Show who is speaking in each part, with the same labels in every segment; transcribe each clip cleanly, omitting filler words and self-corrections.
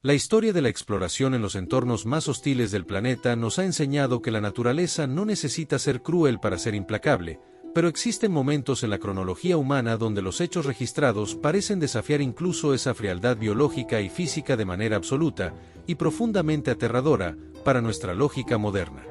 Speaker 1: La historia de la exploración en los entornos más hostiles del planeta nos ha enseñado que la naturaleza no necesita ser cruel para ser implacable, pero existen momentos en la cronología humana donde los hechos registrados parecen desafiar incluso esa frialdad biológica y física de manera absoluta y profundamente aterradora para nuestra lógica moderna.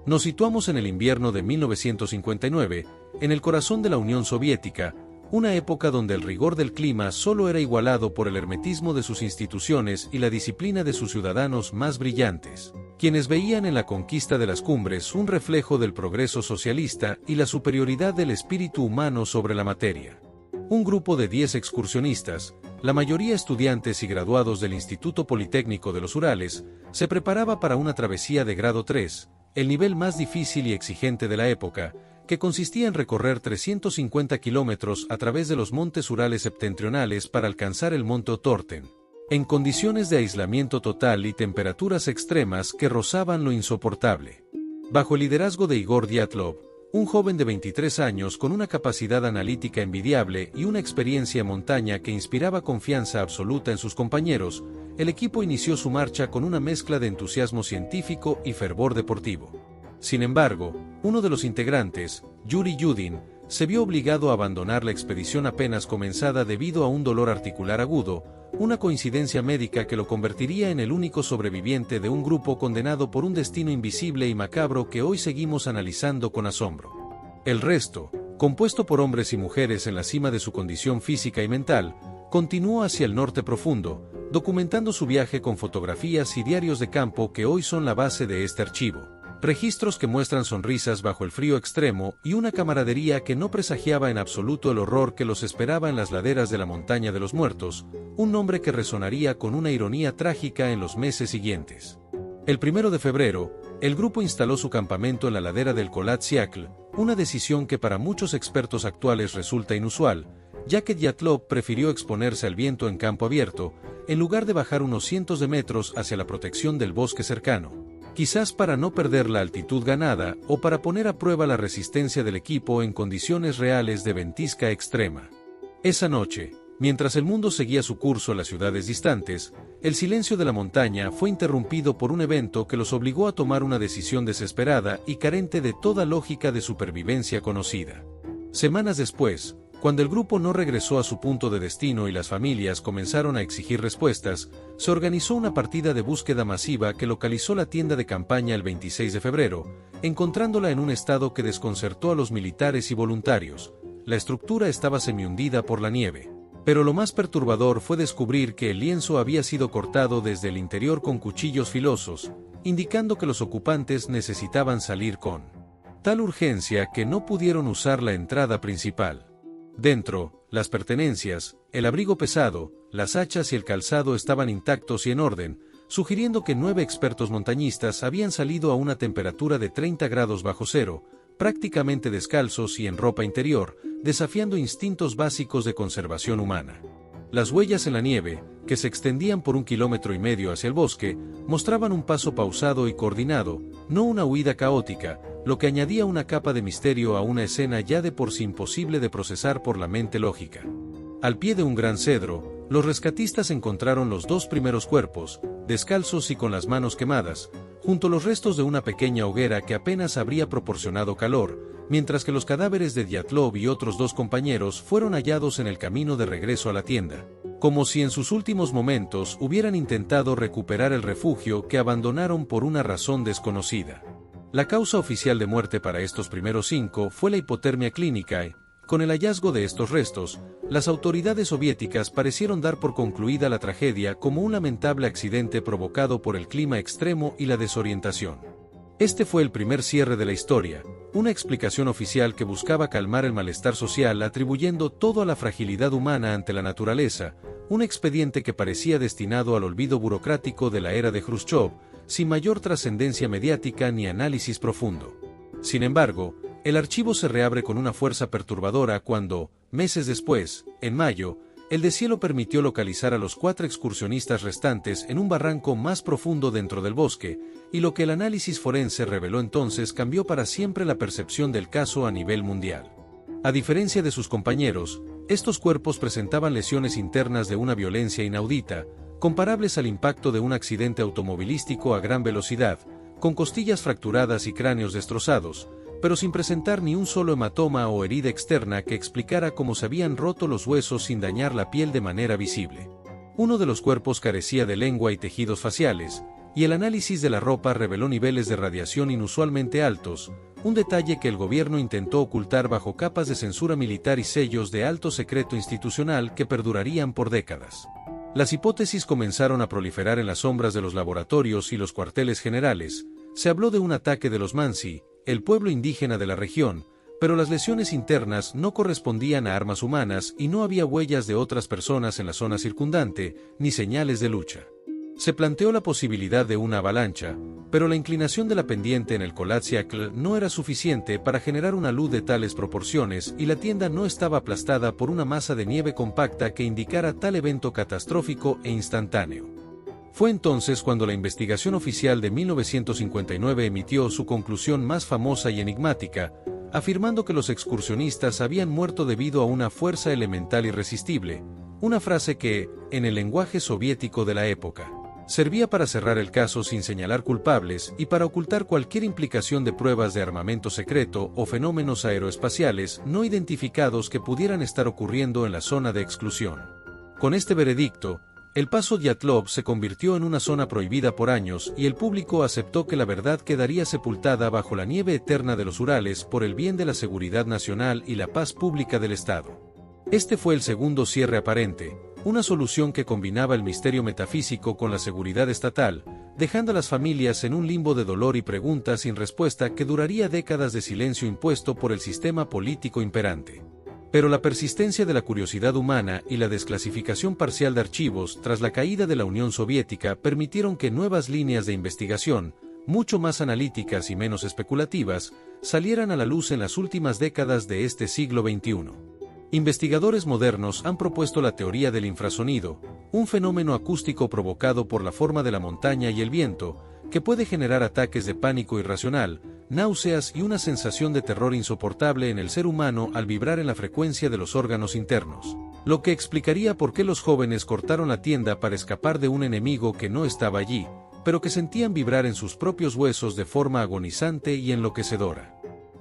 Speaker 1: Nos situamos en el invierno de 1959, en el corazón de la Unión Soviética, una época donde el rigor del clima solo era igualado por el hermetismo de sus instituciones y la disciplina de sus ciudadanos más brillantes, quienes veían en la conquista de las cumbres un reflejo del progreso socialista y la superioridad del espíritu humano sobre la materia. Un grupo de 10 excursionistas, la mayoría estudiantes y graduados del Instituto Politécnico de los Urales, se preparaba para una travesía de grado 3, el nivel más difícil y exigente de la época, que consistía en recorrer 350 kilómetros a través de los montes Urales septentrionales para alcanzar el monte Otorten, en condiciones de aislamiento total y temperaturas extremas que rozaban lo insoportable. Bajo el liderazgo de Igor Dyatlov, un joven de 23 años con una capacidad analítica envidiable y una experiencia en montaña que inspiraba confianza absoluta en sus compañeros, el equipo inició su marcha con una mezcla de entusiasmo científico y fervor deportivo. Sin embargo, uno de los integrantes, Yuri Yudin, se vio obligado a abandonar la expedición apenas comenzada debido a un dolor articular agudo, una coincidencia médica que lo convertiría en el único sobreviviente de un grupo condenado por un destino invisible y macabro que hoy seguimos analizando con asombro. El resto, compuesto por hombres y mujeres en la cima de su condición física y mental, continuó hacia el norte profundo, documentando su viaje con fotografías y diarios de campo que hoy son la base de este archivo. Registros que muestran sonrisas bajo el frío extremo y una camaradería que no presagiaba en absoluto el horror que los esperaba en las laderas de la Montaña de los Muertos, un nombre que resonaría con una ironía trágica en los meses siguientes. El 1 de febrero, el grupo instaló su campamento en la ladera del Kholat Syakhl, una decisión que para muchos expertos actuales resulta inusual, ya que Dyatlov prefirió exponerse al viento en campo abierto, en lugar de bajar unos cientos de metros hacia la protección del bosque cercano. Quizás para no perder la altitud ganada o para poner a prueba la resistencia del equipo en condiciones reales de ventisca extrema. Esa noche, mientras el mundo seguía su curso a las ciudades distantes, el silencio de la montaña fue interrumpido por un evento que los obligó a tomar una decisión desesperada y carente de toda lógica de supervivencia conocida. Semanas después, cuando el grupo no regresó a su punto de destino y las familias comenzaron a exigir respuestas, se organizó una partida de búsqueda masiva que localizó la tienda de campaña el 26 de febrero, encontrándola en un estado que desconcertó a los militares y voluntarios. La estructura estaba semihundida por la nieve. Pero lo más perturbador fue descubrir que el lienzo había sido cortado desde el interior con cuchillos filosos, indicando que los ocupantes necesitaban salir con tal urgencia que no pudieron usar la entrada principal. Dentro, las pertenencias, el abrigo pesado, las hachas y el calzado estaban intactos y en orden, sugiriendo que 9 expertos montañistas habían salido a una temperatura de 30 grados bajo cero, prácticamente descalzos y en ropa interior, desafiando instintos básicos de conservación humana. Las huellas en la nieve, que se extendían por 1,5 kilómetros hacia el bosque, mostraban un paso pausado y coordinado, no una huida caótica, lo que añadía una capa de misterio a una escena ya de por sí imposible de procesar por la mente lógica. Al pie de un gran cedro, los rescatistas encontraron los 2 primeros cuerpos, descalzos y con las manos quemadas, junto a los restos de una pequeña hoguera que apenas habría proporcionado calor, mientras que los cadáveres de Dyatlov y otros 2 compañeros fueron hallados en el camino de regreso a la tienda, como si en sus últimos momentos hubieran intentado recuperar el refugio que abandonaron por una razón desconocida. La causa oficial de muerte para estos primeros 5 fue la hipotermia clínica y, con el hallazgo de estos restos, las autoridades soviéticas parecieron dar por concluida la tragedia como un lamentable accidente provocado por el clima extremo y la desorientación. Este fue el primer cierre de la historia, una explicación oficial que buscaba calmar el malestar social atribuyendo todo a la fragilidad humana ante la naturaleza, un expediente que parecía destinado al olvido burocrático de la era de Khrushchev, sin mayor trascendencia mediática ni análisis profundo. Sin embargo, el archivo se reabre con una fuerza perturbadora cuando, meses después, en mayo, el deshielo permitió localizar a los 4 excursionistas restantes en un barranco más profundo dentro del bosque, y lo que el análisis forense reveló entonces cambió para siempre la percepción del caso a nivel mundial. A diferencia de sus compañeros, estos cuerpos presentaban lesiones internas de una violencia inaudita, comparables al impacto de un accidente automovilístico a gran velocidad, con costillas fracturadas y cráneos destrozados, pero sin presentar ni un solo hematoma o herida externa que explicara cómo se habían roto los huesos sin dañar la piel de manera visible. Uno de los cuerpos carecía de lengua y tejidos faciales, y el análisis de la ropa reveló niveles de radiación inusualmente altos, un detalle que el gobierno intentó ocultar bajo capas de censura militar y sellos de alto secreto institucional que perdurarían por décadas. Las hipótesis comenzaron a proliferar en las sombras de los laboratorios y los cuarteles generales. Se habló de un ataque de los Mansi, el pueblo indígena de la región, pero las lesiones internas no correspondían a armas humanas y no había huellas de otras personas en la zona circundante, ni señales de lucha. Se planteó la posibilidad de una avalancha, pero la inclinación de la pendiente en el Colatziacle no era suficiente para generar una luz de tales proporciones y la tienda no estaba aplastada por una masa de nieve compacta que indicara tal evento catastrófico e instantáneo. Fue entonces cuando la investigación oficial de 1959 emitió su conclusión más famosa y enigmática, afirmando que los excursionistas habían muerto debido a una fuerza elemental irresistible, una frase que, en el lenguaje soviético de la época, servía para cerrar el caso sin señalar culpables y para ocultar cualquier implicación de pruebas de armamento secreto o fenómenos aeroespaciales no identificados que pudieran estar ocurriendo en la zona de exclusión. Con este veredicto, el paso Dyatlov se convirtió en una zona prohibida por años y el público aceptó que la verdad quedaría sepultada bajo la nieve eterna de los Urales por el bien de la seguridad nacional y la paz pública del Estado. Este fue el segundo cierre aparente, una solución que combinaba el misterio metafísico con la seguridad estatal, dejando a las familias en un limbo de dolor y preguntas sin respuesta que duraría décadas de silencio impuesto por el sistema político imperante. Pero la persistencia de la curiosidad humana y la desclasificación parcial de archivos tras la caída de la Unión Soviética permitieron que nuevas líneas de investigación, mucho más analíticas y menos especulativas, salieran a la luz en las últimas décadas de este siglo XXI. Investigadores modernos han propuesto la teoría del infrasonido, un fenómeno acústico provocado por la forma de la montaña y el viento, que puede generar ataques de pánico irracional, náuseas y una sensación de terror insoportable en el ser humano al vibrar en la frecuencia de los órganos internos, lo que explicaría por qué los jóvenes cortaron la tienda para escapar de un enemigo que no estaba allí, pero que sentían vibrar en sus propios huesos de forma agonizante y enloquecedora.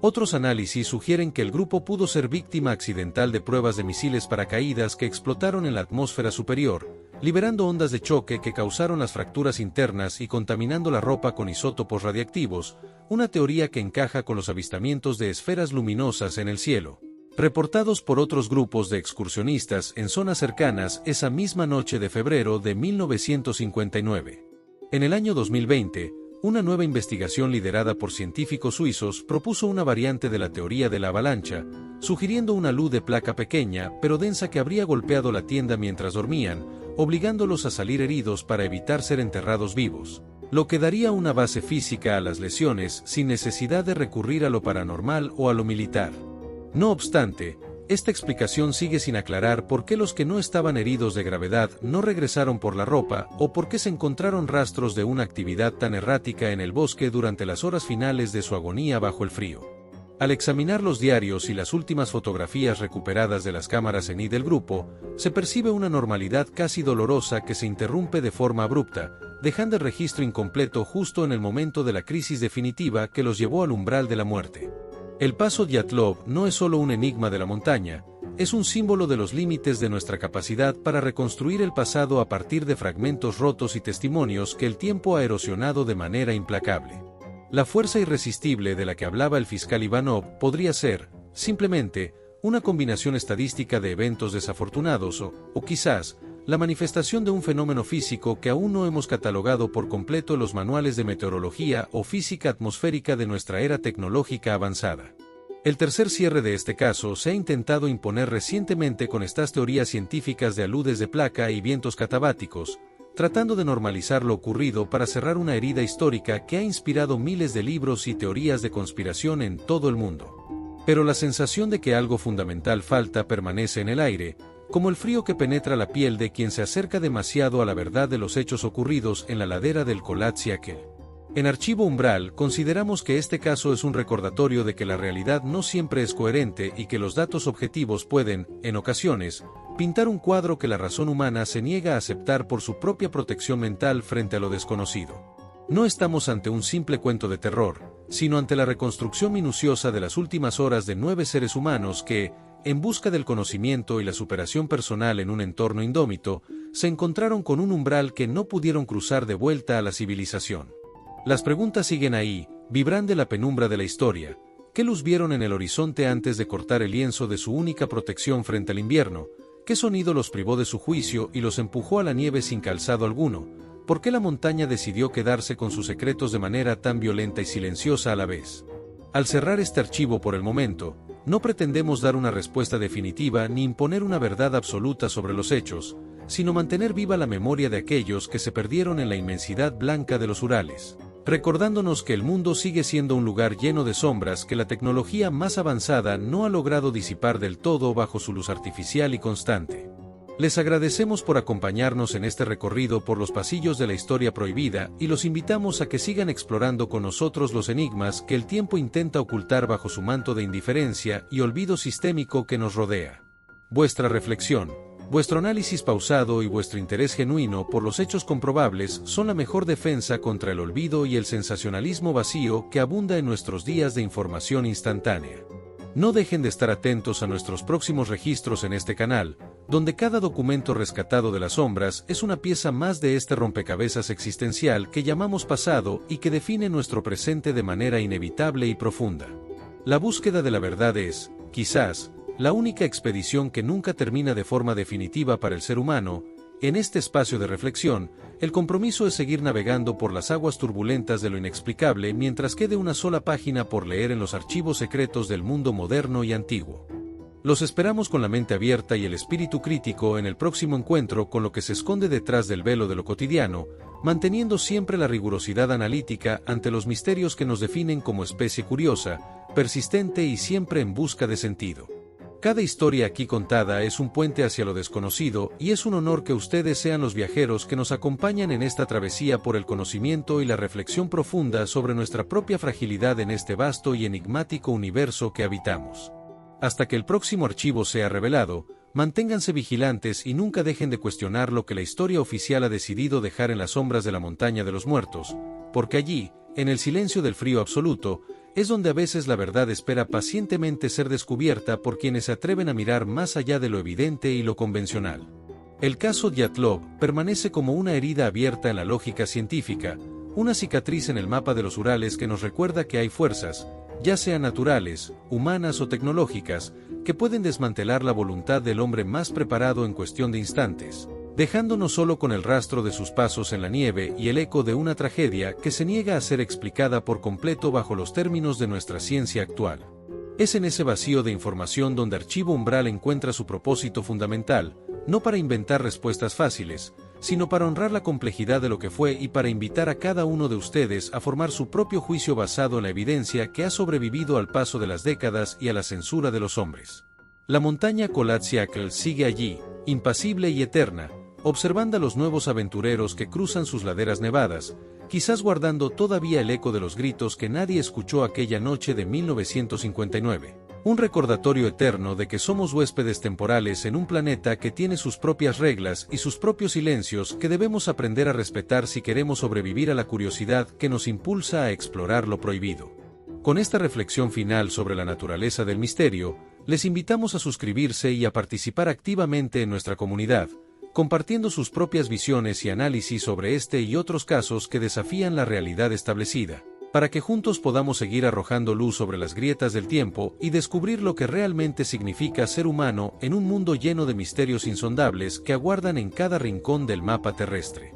Speaker 1: Otros análisis sugieren que el grupo pudo ser víctima accidental de pruebas de misiles paracaídas que explotaron en la atmósfera superior, liberando ondas de choque que causaron las fracturas internas y contaminando la ropa con isótopos radiactivos, una teoría que encaja con los avistamientos de esferas luminosas en el cielo, reportados por otros grupos de excursionistas en zonas cercanas esa misma noche de febrero de 1959. En el año 2020, una nueva investigación liderada por científicos suizos propuso una variante de la teoría de la avalancha, sugiriendo una luz de placa pequeña pero densa que habría golpeado la tienda mientras dormían, obligándolos a salir heridos para evitar ser enterrados vivos, lo que daría una base física a las lesiones sin necesidad de recurrir a lo paranormal o a lo militar. No obstante, esta explicación sigue sin aclarar por qué los que no estaban heridos de gravedad no regresaron por la ropa o por qué se encontraron rastros de una actividad tan errática en el bosque durante las horas finales de su agonía bajo el frío. Al examinar los diarios y las últimas fotografías recuperadas de las cámaras ENI del grupo, se percibe una normalidad casi dolorosa que se interrumpe de forma abrupta, dejando el registro incompleto justo en el momento de la crisis definitiva que los llevó al umbral de la muerte. El paso Dyatlov no es solo un enigma de la montaña, es un símbolo de los límites de nuestra capacidad para reconstruir el pasado a partir de fragmentos rotos y testimonios que el tiempo ha erosionado de manera implacable. La fuerza irresistible de la que hablaba el fiscal Ivanov podría ser, simplemente, una combinación estadística de eventos desafortunados o quizás, la manifestación de un fenómeno físico que aún no hemos catalogado por completo en los manuales de meteorología o física atmosférica de nuestra era tecnológica avanzada. El tercer cierre de este caso se ha intentado imponer recientemente con estas teorías científicas de aludes de placa y vientos catabáticos, tratando de normalizar lo ocurrido para cerrar una herida histórica que ha inspirado miles de libros y teorías de conspiración en todo el mundo. Pero la sensación de que algo fundamental falta permanece en el aire, como el frío que penetra la piel de quien se acerca demasiado a la verdad de los hechos ocurridos en la ladera del Colatziacle. En Archivo Umbral consideramos que este caso es un recordatorio de que la realidad no siempre es coherente y que los datos objetivos pueden, en ocasiones, pintar un cuadro que la razón humana se niega a aceptar por su propia protección mental frente a lo desconocido. No estamos ante un simple cuento de terror, sino ante la reconstrucción minuciosa de las últimas horas de 9 seres humanos que, en busca del conocimiento y la superación personal en un entorno indómito, se encontraron con un umbral que no pudieron cruzar de vuelta a la civilización. Las preguntas siguen ahí, vibran de la penumbra de la historia. ¿Qué luz vieron en el horizonte antes de cortar el lienzo de su única protección frente al invierno? ¿Qué sonido los privó de su juicio y los empujó a la nieve sin calzado alguno? ¿Por qué la montaña decidió quedarse con sus secretos de manera tan violenta y silenciosa a la vez? Al cerrar este archivo por el momento, no pretendemos dar una respuesta definitiva ni imponer una verdad absoluta sobre los hechos, sino mantener viva la memoria de aquellos que se perdieron en la inmensidad blanca de los Urales, recordándonos que el mundo sigue siendo un lugar lleno de sombras que la tecnología más avanzada no ha logrado disipar del todo bajo su luz artificial y constante. Les agradecemos por acompañarnos en este recorrido por los pasillos de la historia prohibida y los invitamos a que sigan explorando con nosotros los enigmas que el tiempo intenta ocultar bajo su manto de indiferencia y olvido sistémico que nos rodea. Vuestra reflexión, vuestro análisis pausado y vuestro interés genuino por los hechos comprobables son la mejor defensa contra el olvido y el sensacionalismo vacío que abunda en nuestros días de información instantánea. No dejen de estar atentos a nuestros próximos registros en este canal, donde cada documento rescatado de las sombras es una pieza más de este rompecabezas existencial que llamamos pasado y que define nuestro presente de manera inevitable y profunda. La búsqueda de la verdad es, quizás, la única expedición que nunca termina de forma definitiva para el ser humano. En este espacio de reflexión, el compromiso es seguir navegando por las aguas turbulentas de lo inexplicable mientras quede una sola página por leer en los archivos secretos del mundo moderno y antiguo. Los esperamos con la mente abierta y el espíritu crítico en el próximo encuentro con lo que se esconde detrás del velo de lo cotidiano, manteniendo siempre la rigurosidad analítica ante los misterios que nos definen como especie curiosa, persistente y siempre en busca de sentido. Cada historia aquí contada es un puente hacia lo desconocido y es un honor que ustedes sean los viajeros que nos acompañan en esta travesía por el conocimiento y la reflexión profunda sobre nuestra propia fragilidad en este vasto y enigmático universo que habitamos. Hasta que el próximo archivo sea revelado, manténganse vigilantes y nunca dejen de cuestionar lo que la historia oficial ha decidido dejar en las sombras de la montaña de los muertos, porque allí, en el silencio del frío absoluto, es donde a veces la verdad espera pacientemente ser descubierta por quienes se atreven a mirar más allá de lo evidente y lo convencional. El caso Dyatlov permanece como una herida abierta en la lógica científica, una cicatriz en el mapa de los Urales que nos recuerda que hay fuerzas, ya sean naturales, humanas o tecnológicas, que pueden desmantelar la voluntad del hombre más preparado en cuestión de instantes, dejándonos solo con el rastro de sus pasos en la nieve y el eco de una tragedia que se niega a ser explicada por completo bajo los términos de nuestra ciencia actual. Es en ese vacío de información donde Archivo Umbral encuentra su propósito fundamental, no para inventar respuestas fáciles, sino para honrar la complejidad de lo que fue y para invitar a cada uno de ustedes a formar su propio juicio basado en la evidencia que ha sobrevivido al paso de las décadas y a la censura de los hombres. La montaña Kolatziakl sigue allí, impasible y eterna, observando a los nuevos aventureros que cruzan sus laderas nevadas, quizás guardando todavía el eco de los gritos que nadie escuchó aquella noche de 1959. Un recordatorio eterno de que somos huéspedes temporales en un planeta que tiene sus propias reglas y sus propios silencios que debemos aprender a respetar si queremos sobrevivir a la curiosidad que nos impulsa a explorar lo prohibido. Con esta reflexión final sobre la naturaleza del misterio, les invitamos a suscribirse y a participar activamente en nuestra comunidad, compartiendo sus propias visiones y análisis sobre este y otros casos que desafían la realidad establecida, para que juntos podamos seguir arrojando luz sobre las grietas del tiempo y descubrir lo que realmente significa ser humano en un mundo lleno de misterios insondables que aguardan en cada rincón del mapa terrestre.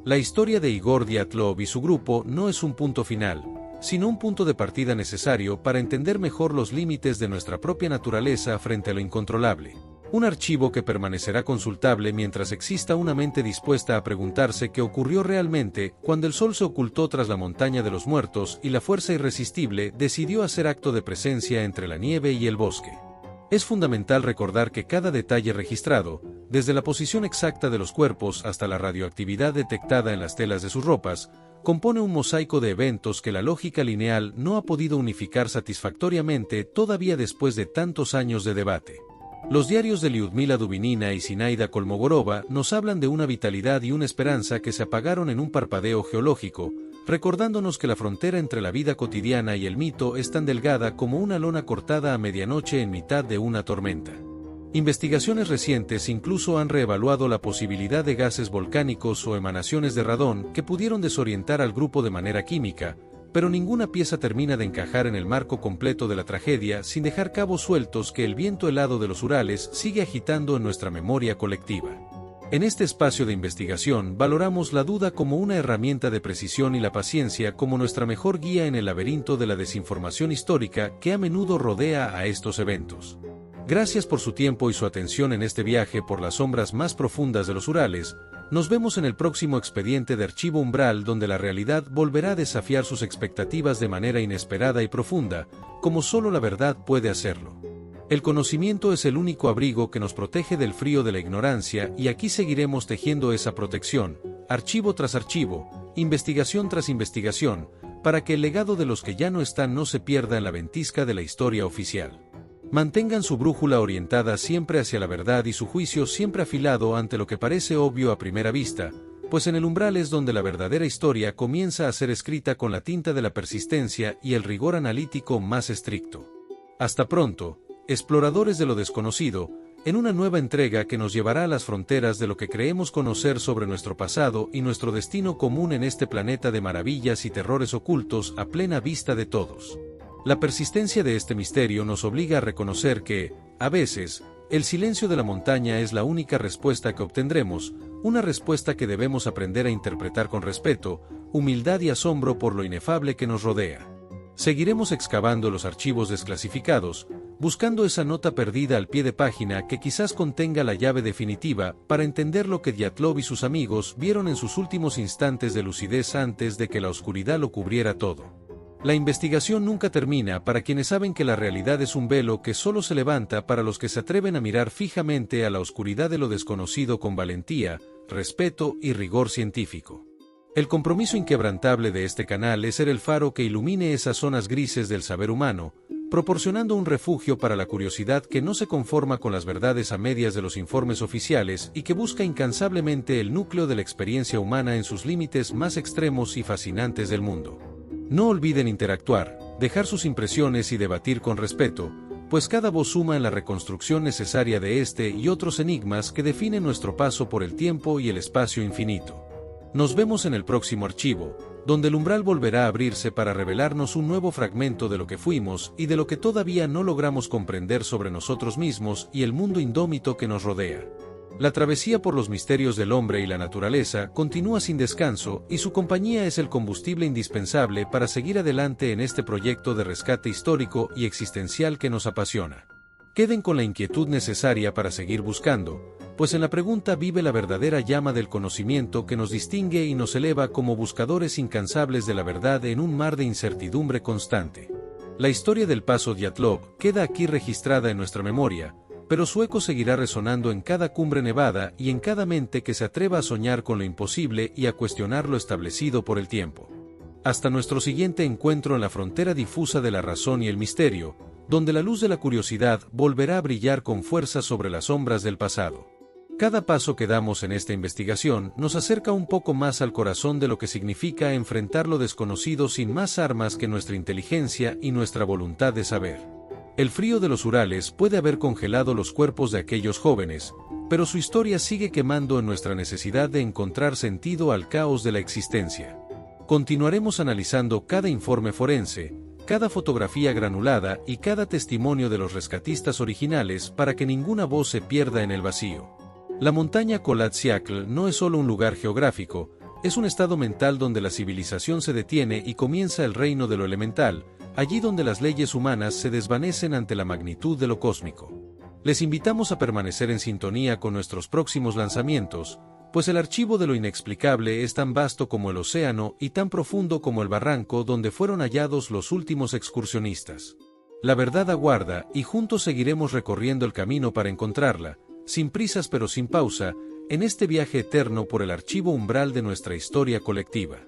Speaker 1: La historia de Igor Dyatlov y su grupo no es un punto final, sino un punto de partida necesario para entender mejor los límites de nuestra propia naturaleza frente a lo incontrolable. Un archivo que permanecerá consultable mientras exista una mente dispuesta a preguntarse qué ocurrió realmente cuando el sol se ocultó tras la montaña de los muertos y la fuerza irresistible decidió hacer acto de presencia entre la nieve y el bosque. Es fundamental recordar que cada detalle registrado, desde la posición exacta de los cuerpos hasta la radioactividad detectada en las telas de sus ropas, compone un mosaico de eventos que la lógica lineal no ha podido unificar satisfactoriamente todavía después de tantos años de debate. Los diarios de Lyudmila Dubinina y Zinaida Kolmogorova nos hablan de una vitalidad y una esperanza que se apagaron en un parpadeo geológico, recordándonos que la frontera entre la vida cotidiana y el mito es tan delgada como una lona cortada a medianoche en mitad de una tormenta. Investigaciones recientes incluso han reevaluado la posibilidad de gases volcánicos o emanaciones de radón que pudieron desorientar al grupo de manera química, pero ninguna pieza termina de encajar en el marco completo de la tragedia sin dejar cabos sueltos que el viento helado de los Urales sigue agitando en nuestra memoria colectiva. En este espacio de investigación valoramos la duda como una herramienta de precisión y la paciencia como nuestra mejor guía en el laberinto de la desinformación histórica que a menudo rodea a estos eventos. Gracias por su tiempo y su atención en este viaje por las sombras más profundas de los Urales. Nos vemos en el próximo expediente de Archivo Umbral, donde la realidad volverá a desafiar sus expectativas de manera inesperada y profunda, como solo la verdad puede hacerlo. El conocimiento es el único abrigo que nos protege del frío de la ignorancia, y aquí seguiremos tejiendo esa protección, archivo tras archivo, investigación tras investigación, para que el legado de los que ya no están no se pierda en la ventisca de la historia oficial. Mantengan su brújula orientada siempre hacia la verdad y su juicio siempre afilado ante lo que parece obvio a primera vista, pues en el umbral es donde la verdadera historia comienza a ser escrita con la tinta de la persistencia y el rigor analítico más estricto. Hasta pronto, exploradores de lo desconocido, en una nueva entrega que nos llevará a las fronteras de lo que creemos conocer sobre nuestro pasado y nuestro destino común en este planeta de maravillas y terrores ocultos a plena vista de todos. La persistencia de este misterio nos obliga a reconocer que, a veces, el silencio de la montaña es la única respuesta que obtendremos, una respuesta que debemos aprender a interpretar con respeto, humildad y asombro por lo inefable que nos rodea. Seguiremos excavando los archivos desclasificados, buscando esa nota perdida al pie de página que quizás contenga la llave definitiva para entender lo que Dyatlov y sus amigos vieron en sus últimos instantes de lucidez antes de que la oscuridad lo cubriera todo. La investigación nunca termina para quienes saben que la realidad es un velo que solo se levanta para los que se atreven a mirar fijamente a la oscuridad de lo desconocido con valentía, respeto y rigor científico. El compromiso inquebrantable de este canal es ser el faro que ilumine esas zonas grises del saber humano, proporcionando un refugio para la curiosidad que no se conforma con las verdades a medias de los informes oficiales y que busca incansablemente el núcleo de la experiencia humana en sus límites más extremos y fascinantes del mundo. No olviden interactuar, dejar sus impresiones y debatir con respeto, pues cada voz suma en la reconstrucción necesaria de este y otros enigmas que definen nuestro paso por el tiempo y el espacio infinito. Nos vemos en el próximo archivo, donde el umbral volverá a abrirse para revelarnos un nuevo fragmento de lo que fuimos y de lo que todavía no logramos comprender sobre nosotros mismos y el mundo indómito que nos rodea. La travesía por los misterios del hombre y la naturaleza continúa sin descanso y su compañía es el combustible indispensable para seguir adelante en este proyecto de rescate histórico y existencial que nos apasiona. Queden con la inquietud necesaria para seguir buscando, pues en la pregunta vive la verdadera llama del conocimiento que nos distingue y nos eleva como buscadores incansables de la verdad en un mar de incertidumbre constante. La historia del paso Dyatlov queda aquí registrada en nuestra memoria, pero su eco seguirá resonando en cada cumbre nevada y en cada mente que se atreva a soñar con lo imposible y a cuestionar lo establecido por el tiempo. Hasta nuestro siguiente encuentro en la frontera difusa de la razón y el misterio, donde la luz de la curiosidad volverá a brillar con fuerza sobre las sombras del pasado. Cada paso que damos en esta investigación nos acerca un poco más al corazón de lo que significa enfrentar lo desconocido sin más armas que nuestra inteligencia y nuestra voluntad de saber. El frío de los Urales puede haber congelado los cuerpos de aquellos jóvenes, pero su historia sigue quemando en nuestra necesidad de encontrar sentido al caos de la existencia. Continuaremos analizando cada informe forense, cada fotografía granulada y cada testimonio de los rescatistas originales para que ninguna voz se pierda en el vacío. La montaña Kolatsiakl no es solo un lugar geográfico, es un estado mental donde la civilización se detiene y comienza el reino de lo elemental, allí donde las leyes humanas se desvanecen ante la magnitud de lo cósmico. Les invitamos a permanecer en sintonía con nuestros próximos lanzamientos, pues el archivo de lo inexplicable es tan vasto como el océano y tan profundo como el barranco donde fueron hallados los últimos excursionistas. La verdad aguarda y juntos seguiremos recorriendo el camino para encontrarla, sin prisas pero sin pausa, en este viaje eterno por el archivo umbral de nuestra historia colectiva.